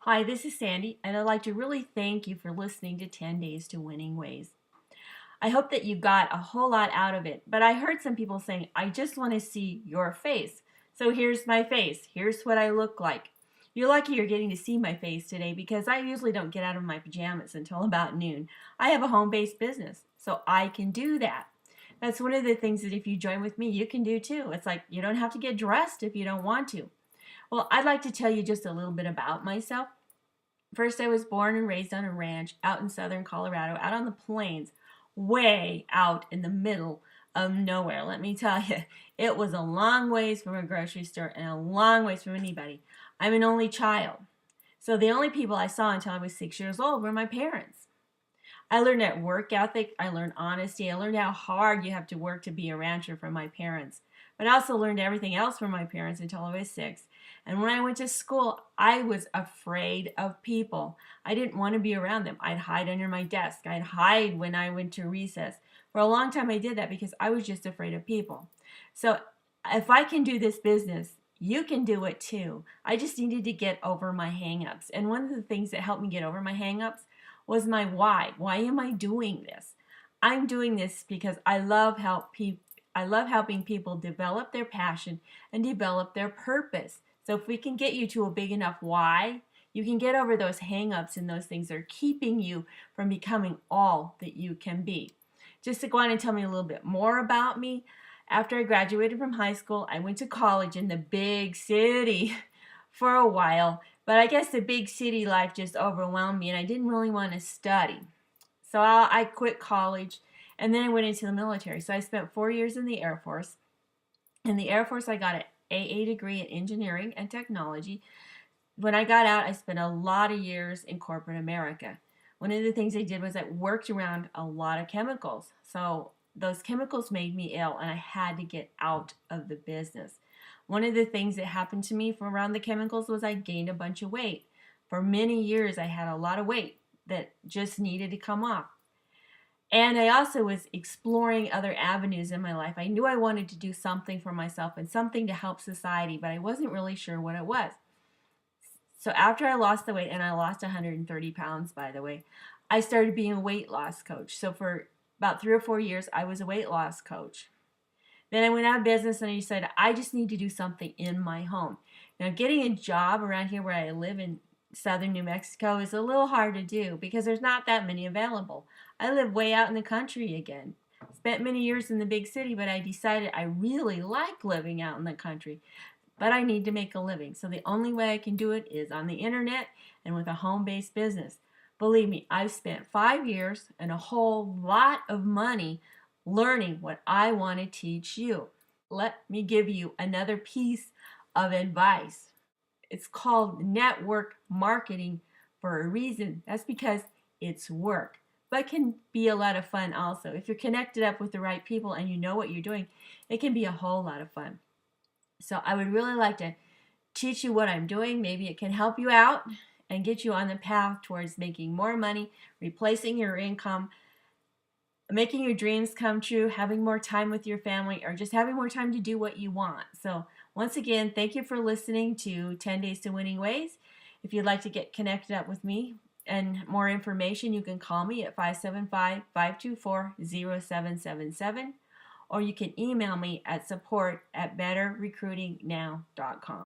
Hi, this is Sandy, and I'd like to really thank you for listening to 10 Days to Winning Ways. I hope that you got a whole lot out of it, but I heard some people saying, I just want to see your face. So here's my face. Here's what I look like. You're lucky you're getting to see my face today because I usually don't get out of my pajamas until about noon. I have a home-based business, so I can do that. That's one of the things that if you join with me, you can do too. It's like you don't have to get dressed if you don't want to. Well, I'd like to tell you just a little bit about myself. First, I was born and raised on a ranch out in southern Colorado, out on the plains, way out in the middle of nowhere. Let me tell you, it was a long ways from a grocery store and a long ways from anybody. I'm an only child. So the only people I saw until I was 6 years old were my parents. I learned that work ethic, I learned honesty, I learned how hard you have to work to be a rancher from my parents. But I also learned everything else from my parents until I was 6. And when I went to school, I was afraid of people. I didn't want to be around them. I'd hide under my desk. I'd hide when I went to recess. For a long time I did that because I was just afraid of people. So if I can do this business, you can do it too. I just needed to get over my hangups. And one of the things that helped me get over my hangups was my why. Why am I doing this? I'm doing this because I love helping people develop their passion and develop their purpose. So if we can get you to a big enough why, you can get over those hang-ups and those things that are keeping you from becoming all that you can be. Just to go on and tell me a little bit more about me, after I graduated from high school, I went to college in the big city for a while, but I guess the big city life just overwhelmed me and I didn't really want to study. So I quit college and then I went into the military. So I spent 4 years in the Air Force. In the Air Force, I got an AA degree in engineering and technology. When I got out, I spent a lot of years in corporate America. One of the things I did was I worked around a lot of chemicals. So those chemicals made me ill and I had to get out of the business. One of the things that happened to me from around the chemicals was I gained a bunch of weight. For many years, I had a lot of weight that just needed to come off. And I also was exploring other avenues in my life. I knew I wanted to do something for myself and something to help society, but I wasn't really sure what it was. So after I lost the weight, and I lost 130 pounds, by the way, I started being a weight loss coach. So for about 3 or 4 years, I was a weight loss coach. Then I went out of business and I decided I just need to do something in my home. Now, getting a job around here where I live in southern New Mexico is a little hard to do because there's not that many available. I live way out in the country again. Spent many years in the big city, but I decided I really like living out in the country. But I need to make a living. So the only way I can do it is on the internet and with a home-based business. Believe me, I've spent 5 years and a whole lot of money learning what I want to teach you. Let me give you another piece of advice. It's called network marketing for a reason. That's because it's work, but can be a lot of fun also. If you're connected up with the right people and you know what you're doing, it can be a whole lot of fun. So I would really like to teach you what I'm doing. Maybe it can help you out and get you on the path towards making more money, replacing your income, making your dreams come true, having more time with your family, or just having more time to do what you want. So once again, thank you for listening to 10 Days to Winning Ways. If you'd like to get connected up with me and more information, you can call me at 575-524-0777, or you can email me at support@betterrecruitingnow.com.